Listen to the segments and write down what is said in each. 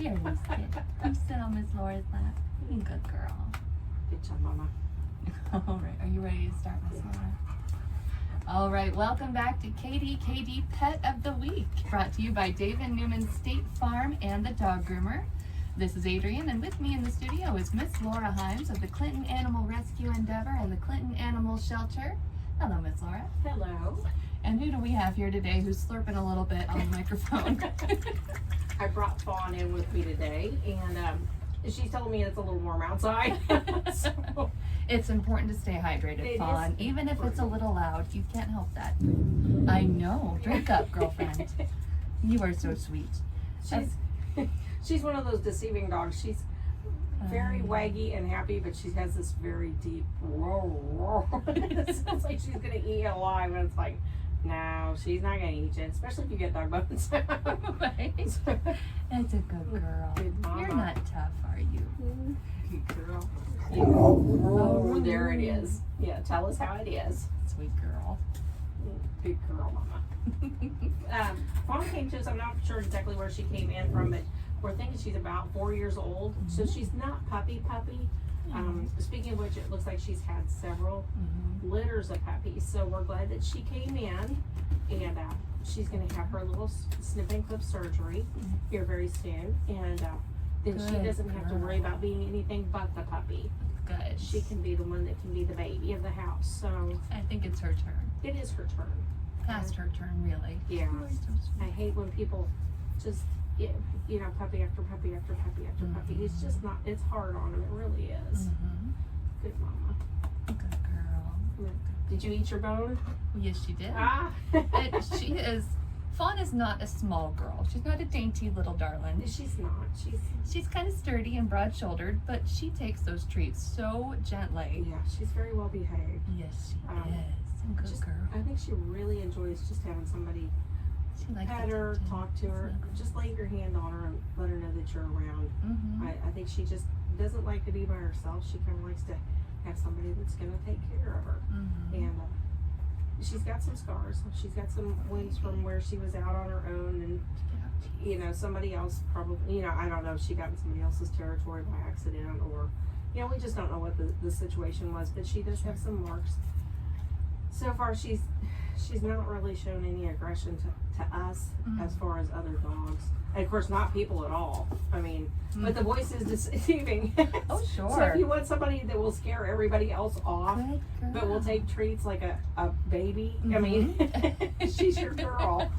Here, Winston. Come sit on Miss Laura's lap. You good girl. Good job, Mama. All right, are you ready to start, Miss Laura? All right, welcome back to KDKD Pet of the Week, brought to you by David Newman State Farm and the Dog Groomer. This is Adrianne, and with me in the studio is Miss Laura Himes of the Clinton Animal Rescue Endeavor and the Clinton Animal Shelter. Hello, Miss Laura. Hello. And who do we have here today who's slurping a little bit on the microphone? I brought Fawn in with me today, and she's telling me it's a little warm outside. So, it's important to stay hydrated, Fawn, even if it's a little loud. You can't help that. I know. Drink up, girlfriend. You are so sweet. She's one of those deceiving dogs. She's very waggy and happy, but she has this very deep roar. It sounds like she's gonna eat you alive, and it's like, no, she's not gonna eat you, especially if you get dog bones. Right. It's a good girl. You're not tough, are you? Good girl. Yeah. Oh, there it is. Yeah, tell us how it is. Sweet girl. Good girl, Mama. Fawn came to us. I'm not sure exactly where she came in from, but we're thinking she's about 4 years old, so she's not puppy. Speaking of which, it looks like she's had several litters of puppies, so we're glad that she came in, and she's going to have her little snip and clip surgery here very soon, and then she doesn't have to worry about being anything but the puppy. Good. She can be the one that can be the baby of the house. So I think it's her turn. It is her turn. Past her turn, really. Yeah. I hate when people just, you know, puppy after puppy after puppy after puppy. It's just not, it's hard on them. It really is. Good Mama. Good girl. Did you eat your bone? Yes, she did. Ah. She is, Fawn is not a small girl. She's not a dainty little darling. She's not. She's kind of sturdy and broad-shouldered, but she takes those treats so gently. Yeah, she's very well behaved. Yes, she is. Good girl. I think she really enjoys just having somebody pet her, talk to her, just lay your hand on her and let her know that you're around. I think she just doesn't like to be by herself. She kind of likes to have somebody that's going to take care of her. And she's got some scars. She's got some wounds from where she was out on her own, and you know, somebody else probably, you know, I don't know if she got in somebody else's territory by accident, or you know, we just don't know what the situation was, but she does have some marks. So far she's not really shown any aggression to us as far as other dogs, and of course not people at all. I mean, but the voice is deceiving. Oh, sure. So if you want somebody that will scare everybody else off, but will take treats like a baby, I mean, she's your girl.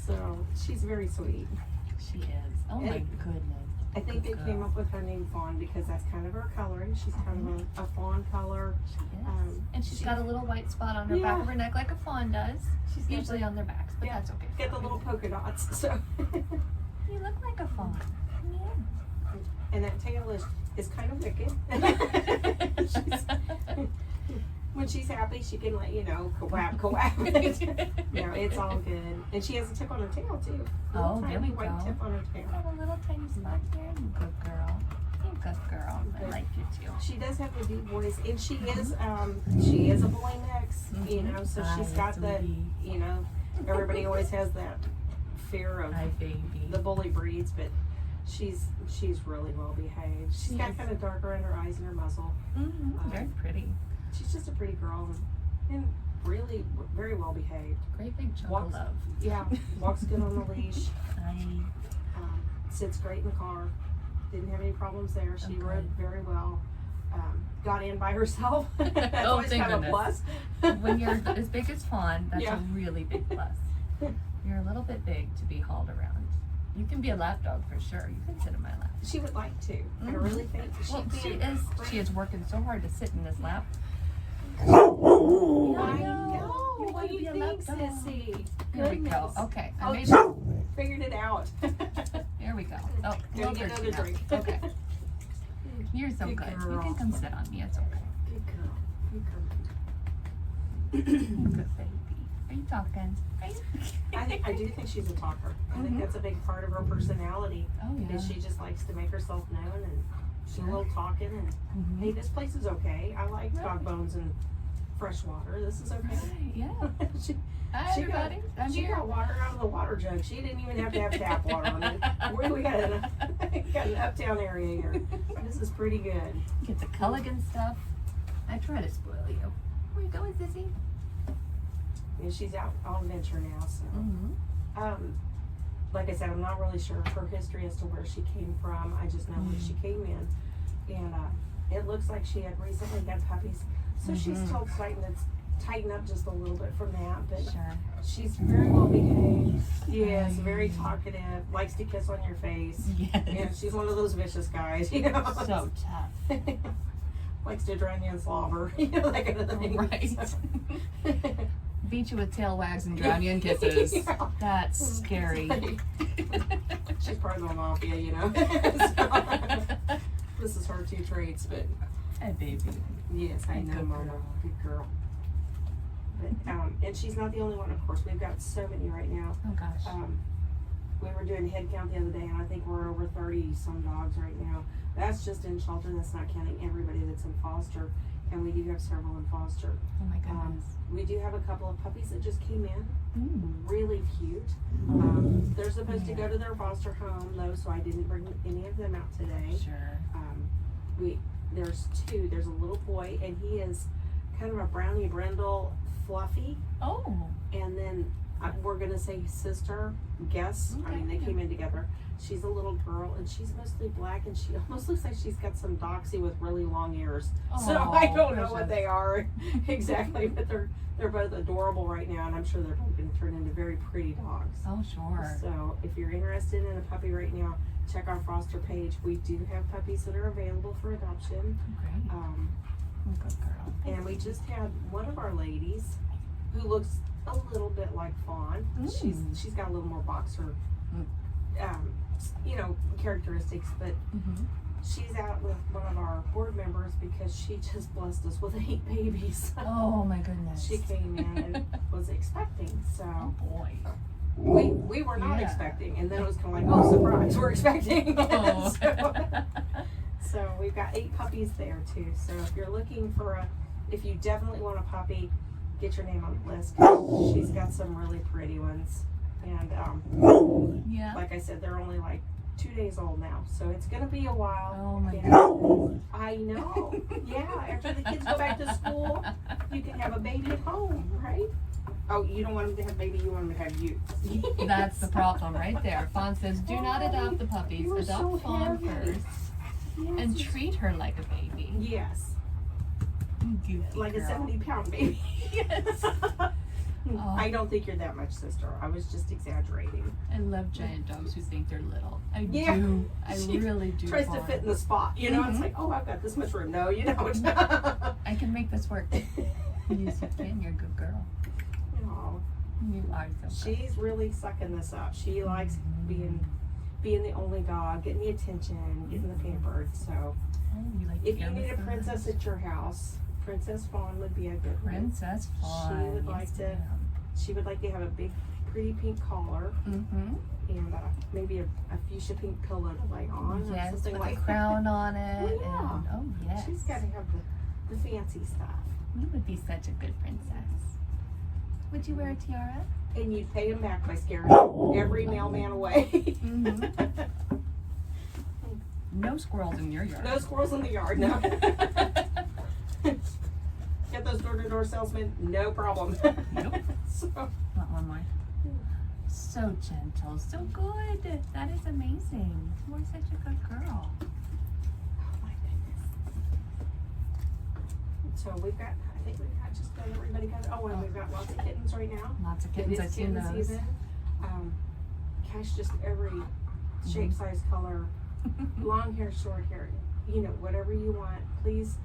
So she's very sweet. She is. Oh my goodness. I think they came up with her name Fawn because that's kind of her coloring. She's kind of a fawn color. She is. And she's got a little white spot on her back of her neck like a fawn does. She's usually on their backs, but that's okay. Get the little polka dots. So you look like a fawn. Yeah. And that tail is kind of wicked. When she's happy, she can let you know, kawab, kawab. No, it's all good. And she has a tip on her tail too. Oh, there we go. White tip on her tail. Got a little tiny spot there. You good girl. You good girl. I like you too. She does have a deep voice, and she is a boy mix. You know, so she's got the, you know, everybody always has that fear of the bully breeds, but she's really well behaved. She's got kind of dark around her eyes and her muzzle. Very pretty. She's just a pretty girl and really very well behaved. Great big chunk of love. Yeah, walks good on the leash. Sits great in the car. Didn't have any problems there. She rode very well. Got in by herself. That's always kind of a plus. When you're as big as Fawn, that's a really big plus. You're a little bit big to be hauled around. You can be a lap dog for sure. You can sit in my lap. She would like to. I really think she is working so hard to sit in this lap. I know. What do you think, Sissy? There we go. Okay. I figured it out. There we go. Oh, there you go. Drink. Okay. You're so good. You can come sit on me. It's okay. Good girl. Good baby. Are you talking? I do think she's a talker. I think that's a big part of her personality. Oh yeah. Is she just likes to make herself known, and she's a little talking, and hey, this place is okay. I like dog bones and fresh water. This is okay. Right, yeah. she, Hi, she everybody. I'm she here. got water out of the water jug. She didn't even have to have tap water on it. We got an uptown area here. This is pretty good. Get the Culligan stuff. I try to spoil you. Where you going, Sissy? And she's out on venture now, so. Mm-hmm. Like I said, I'm not really sure her history as to where she came from. I just know when she came in, and it looks like she had recently had puppies, so she's still starting to tighten up just a little bit from that. But Sure. she's very well behaved. Yes, very talkative. Likes to kiss on your face. Yes. Yeah, she's one of those vicious guys. You know. So tough. Likes to drown you in slobber. You know, that kind of thing. Right. So. Beat you with tail wags and drown you in kisses. Yeah. That's scary. She's part of the mafia, you know. So, this is her two traits, but Hey, baby. yes, I know, Good Mama. girl. Good girl. But, and she's not the only one, of course. We've got so many right now. Oh, gosh. We were doing head count the other day, and I think we're over 30 some dogs right now. That's just in shelter. That's not counting everybody that's in foster. And we do have several in foster. Oh, my goodness. We do have a couple of puppies that just came in. Really cute. They're supposed to go to their foster home, though, so I didn't bring any of them out today. Sure. There's two. There's a little boy, and he is kind of a brownie brindle, fluffy. Oh. And then we're gonna say sister. Guess. I mean, they came in together. She's a little girl, and she's mostly black, and she almost looks like she's got some doxy with really long ears. So I don't know what they are exactly, but they're both adorable right now, and I'm sure they're both going to turn into very pretty dogs. Oh, sure. So if you're interested in a puppy right now, check our foster page. We do have puppies that are available for adoption. Great. Good girl. And we just had one of our ladies who looks a little bit like Fawn. She's got a little more boxer, characteristics, but she's out with one of our board members because she just blessed us with 8 babies. Oh, my goodness. She came in and was expecting, so. Oh, boy. We were not expecting, and then it was kind of like, oh, surprise, we're expecting. Oh. So we've got 8 puppies there too. So if you're looking for if you definitely want a puppy, get your name on the list. She's got some really pretty ones, and Yeah. like I said, they're only like 2 days old now, so it's gonna be a while. Oh, my goodness. I know. Yeah, after the kids go back to school, you can have a baby at home, right? Oh, you don't want them to have baby, you want them to have you. That's the problem right there. Fawn says, do not adopt the puppies. You are Adopt so Fawn heavy. first Yes, and treat her like a baby. yes, Goofy like a girl. 70-pound baby. Yes. I don't think you're that much, sister. I was just exaggerating. I love giant dogs who think they're little. I Yeah. do. I She really do. Tries to Fawn. fit in the spot, you know. It's like, oh, I've got this much room. No, you don't. I can make this work. Yes, you can. You're a good girl. Oh, You are so good. she's really sucking this up. She likes being the only dog, getting the attention, getting the pampered. So, Oh, you like if you ear need a massage? princess at your house, Princess Fawn would be a good one. Princess Fawn. She would Yes, like to. ma'am. She would like to have a big, pretty pink collar and maybe a fuchsia pink pillow to lay on, or Yes, something with like a crown on it. Well, yeah. And, oh, yes. She's got to have the fancy stuff. You would be such a good princess. Would you wear a tiara? And you'd pay him back by scaring every mailman away. No squirrels in your yard. No squirrels in the yard, no. Get those door-to-door salesmen, no problem. Nope. So, Not one more. So gentle, so good. That is amazing. You are such a good girl. oh my goodness. So we've got, I think we've got just about everybody got, and we've got lots of kittens right now. Lots of It kittens. is I've seen kitten those. season. Cash just every shape, size, color, long hair, short hair, whatever you want. Please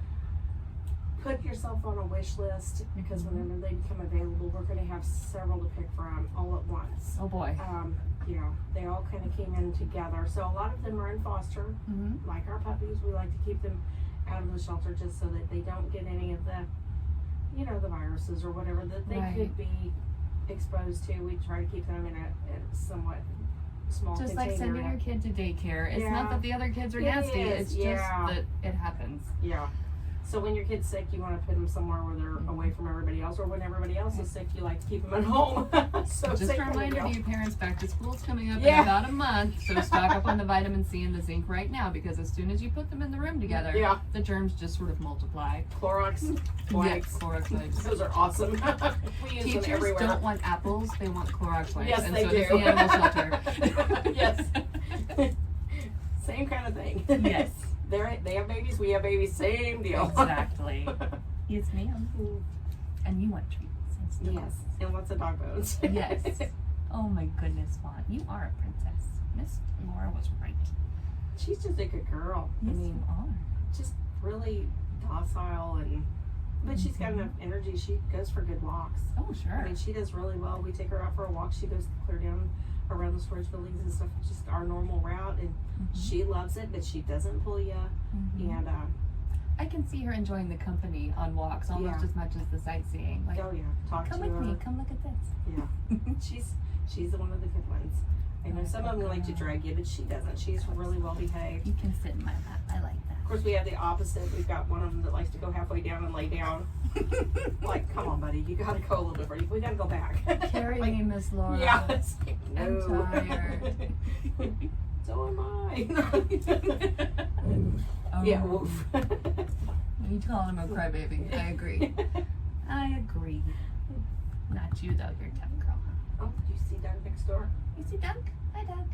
put yourself on a wish list, because whenever they become available, we're going to have several to pick from all at once. Oh boy. They all kind of came in together. So a lot of them are in foster, like our puppies. We like to keep them out of the shelter just so that they don't get any of the, the viruses or whatever that they could be exposed to. We try to keep them in a somewhat small Just container. like sending your kid to daycare. It's not that the other kids are nasty. It's just that it happens. Yeah. So when your kid's sick, you want to put them somewhere where they're away from everybody else, or when everybody else is sick, you like to keep them at home. So just a reminder to you parents, back to school's coming up in Yeah. about a month, so stock up on the vitamin C and the zinc right now, because as soon as you put them in the room together, the germs just sort of multiply. Clorox wipes. Yes, Clorox wipes. Those are awesome. We use them Teachers everywhere. don't want apples, they want Clorox wipes. Yes, and they so do. does the animal shelter. Yes. Same kind of thing. Yes. They have babies, we have babies, same deal. Exactly. Yes, ma'am. And you want treats and stuff. Yes, and lots of dog bones. Yes. Oh my goodness, Fawn. You are a princess. Miss Laura was right. She's just a good girl. Yes, I mean, you are. just really docile but she's got enough energy. She goes for good walks. Oh, sure. I mean, she does really well. We take her out for a walk. She goes clear down around the storage buildings and stuff, just our normal route, and she loves it, but she doesn't pull you. And I can see her enjoying the company on walks almost as much as the sightseeing. Like, oh yeah, talk come to with her. me, come look at this. Yeah, she's one of the good ones. I know some of them like to drag you, but she doesn't. She's really well behaved. You can sit in my lap. I like that. Of course, we have the opposite. We've got one of them that likes to go halfway down and lay down. Like, come on, buddy, you gotta go a little bit further. We gotta go back. Carry me, Miss Laura. Yeah, it's like, no. I'm tired. So am I. Yeah, woof. You call him a crybaby. I agree. I agree. Not you though. You're a tough girl. Oh, do you see Doug next door? You see Doug? Hi, Doug.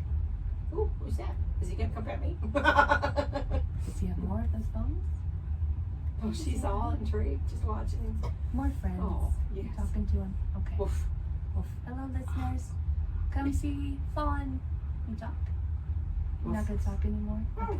Ooh, who's that? Is he gonna come at me? Does he have more of those bones? Oh, she's all intrigued, just watching. More friends. Oh, yes. You're talking to him. Okay. Woof. Woof. Hello, listeners. Come see Fawn. You talk? You're not going to talk anymore? Okay.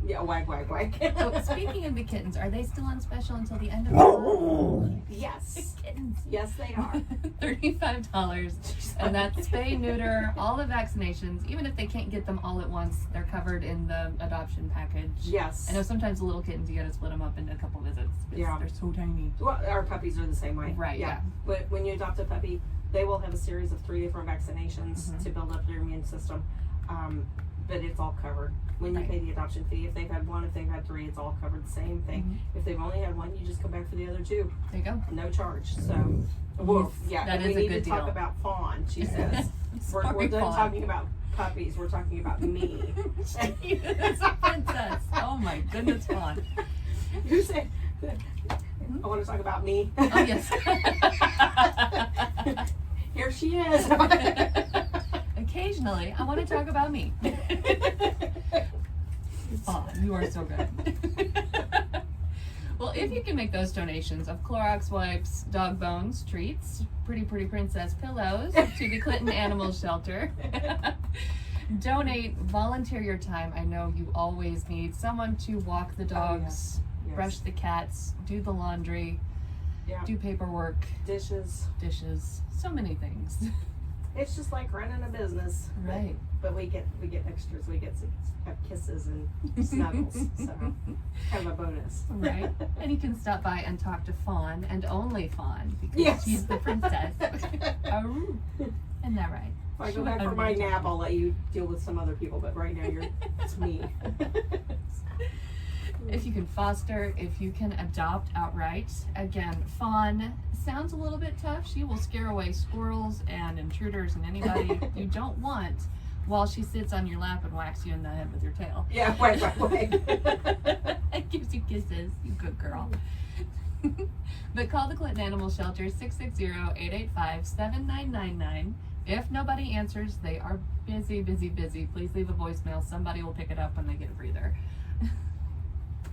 Yeah, wag, wag, wag. So, speaking of the kittens, are they still on special until the end of the month? Yes. Kittens. Yes, they are. $35. And that's spay, neuter, all the vaccinations. Even if they can't get them all at once, they're covered in the adoption package. Yes. I know sometimes the little kittens, you got to split them up into a couple visits. Yeah. They're so tiny. Well, our puppies are the same way. Right, yeah. But when you adopt a puppy, they will have a series of 3 different vaccinations to build up their immune system. But it's all covered when you pay the adoption fee. If they've had 1, if they've had 3, it's all covered. The same thing. If they've only had 1, you just come back for the other 2. There you go. No charge. So, woof. Yeah. That and is we a need good to talk deal. about Fawn. She says we're Sorry, done Fawn. talking about puppies. We're talking about me. It's a princess. Oh my goodness, Fawn. You said I want to talk about me. Oh yes. Here she is. Occasionally, I want to talk about me. Fawn, you are so good. Well, if you can make those donations of Clorox wipes, dog bones, treats, pretty princess pillows to the Clinton Animal Shelter, donate, volunteer your time. I know you always need someone to walk the dogs, brush the cats, do the laundry, do paperwork, dishes, so many things. It's just like running a business, Right. But we get extras. We get to have kisses and snuggles, so kind of a bonus, Right. And you can stop by and talk to Fawn, and only Fawn, because she's the princess. Oh, isn't that right? If I go back for my nap, I'll let you deal with some other people, but right now it's me. If you can foster, if you can adopt outright, again, Fawn sounds a little bit tough. She will scare away squirrels and intruders and anybody you don't want while she sits on your lap and whacks you in the head with your tail. Yeah, wait. And gives you kisses, you good girl. But call the Clinton Animal Shelter, 660-885-7999. If nobody answers, they are busy. Please leave a voicemail. Somebody will pick it up when they get a breather.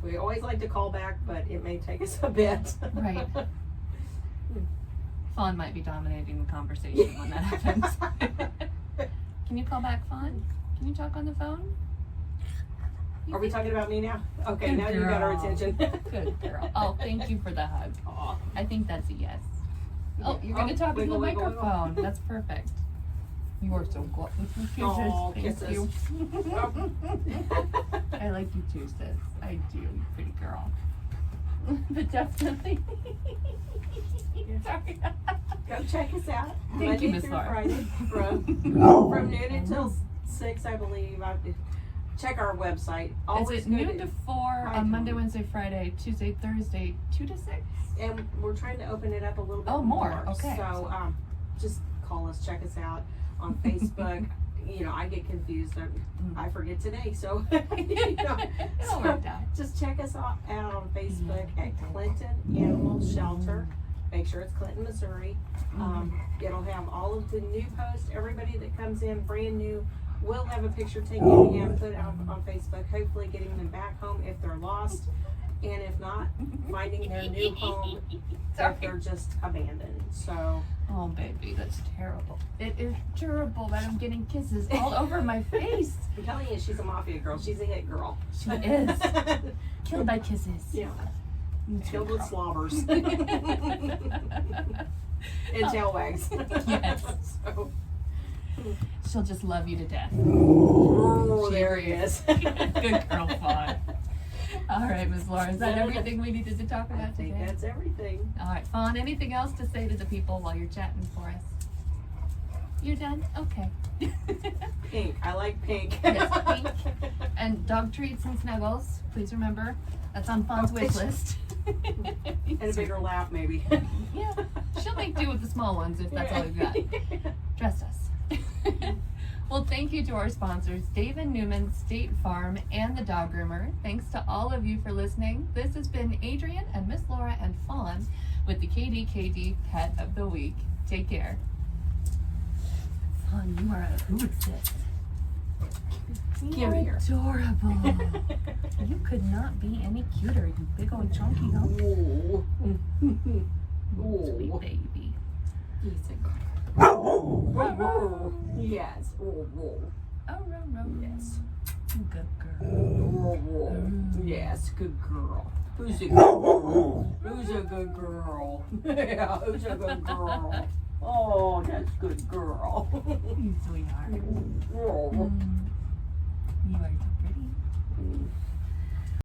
We always like to call back, but it may take us a bit. Right. Fawn might be dominating the conversation when that happens. Can you call back, Fawn? Can you talk on the phone? Are we talking about me now? Okay, Good now you got our girl. attention. Good girl. Oh, thank you for the hug. Aw. I think that's a yes. Oh, you're going to talk into the wiggle, wiggle. microphone. That's perfect. You are so good. Aw, Thank kisses. you. I like you too, sis. I do, you pretty girl. But definitely. Sorry. Go check us out. Thank you, Monday Miss through Laura. Friday from noon until 6, I believe. check our website. Is Always it noon to 4 on Monday, iTunes. Wednesday, Friday, Tuesday, Thursday, 2 to 6? And we're trying to open it up a little bit more. Okay. So just call us, check us out on Facebook. You know, I get confused. I forget today, so you know, It all worked out. just check us out on Facebook at Clinton Animal Shelter. Make sure it's Clinton, Missouri. It'll have all of the new posts. Everybody that comes in brand new will have a picture taken and put out on Facebook. Hopefully, getting them back home if they're lost, and if not, finding their new home if they're just abandoned. So. Oh, baby, that's terrible. It is terrible that I'm getting kisses all over my face. I'm telling you, she's a mafia girl. She's a hit girl. She is. Killed by kisses. Yeah. Killed with slobbers. And tail wags. Yes. So. She'll just love you to death. Oh, there he is. Good girl, Fawn. All right, Ms. Laura, is that everything we needed to talk I about think today? that's everything. All right, Fawn, anything else to say to the people while you're chatting for us? You're done? Okay. Pink. I like pink. Yes, pink. And dog treats and snuggles. Please remember, that's on Fawn's wish list. And a bigger lap, maybe. Yeah, she'll make do with the small ones if that's all you've got. Trust us. Well, thank you to our sponsors, Dave and Newman, State Farm, and the Dog Groomer. Thanks to all of you for listening. This has been Adrianne and Miss Laura and Fawn with the KDKD Pet of the Week. Take care. Fawn, you are a who is this? Give me here. Adorable. You could not be any cuter, you big old chunky hump. Ooh. Sweet baby. He's a yes. Oh, Oh, yes. Good girl. Yes, good girl. Who's a good girl? Who's a good girl? Yeah, who's a good girl? Oh, that's good girl. You sweetheart. Oh.